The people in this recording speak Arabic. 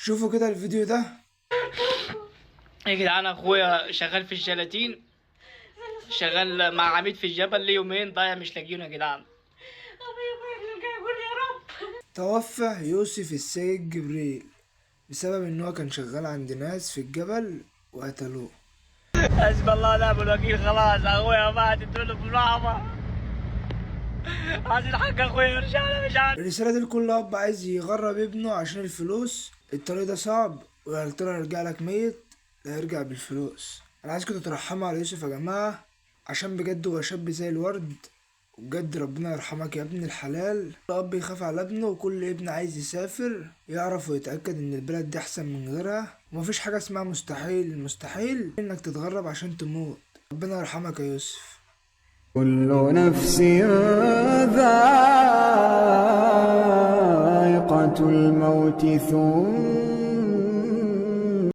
شوفوا كده الفيديو ده. يا جدعان اخويا شغال في الجلاتين، شغال مع عميد في الجبل ليه يومين ضايع مش لاقيينه يا جدعان. توفى يوسف السيد جبريل بسبب ان هو كان شغال عند ناس في الجبل وقتلوه. حسبي الله ونعم الوكيل. خلاص اخويا مات ادوله بالرحمه. عايزين حق اخويا يرجع له مش عارف. الرسالة دي لكل اب عايز يغرب ابنه عشان الفلوس. الطريق ده صعب، ويا ترى يرجع لك ميت لا يرجع بالفلوس. انا عايزكم تترحموا على يوسف يا جماعة، عشان بجد هو شاب زي الورد، وبجد ربنا يرحمك يا ابن الحلال. كل اب يخاف على ابنه، وكل ابن عايز يسافر يعرف ويتأكد ان البلد دي احسن من غيرها، ومفيش حاجة اسمها مستحيل. المستحيل انك تتغرب عشان تموت. ربنا يرحمك يا يوسف. كل نفس ذائقة الموت ثم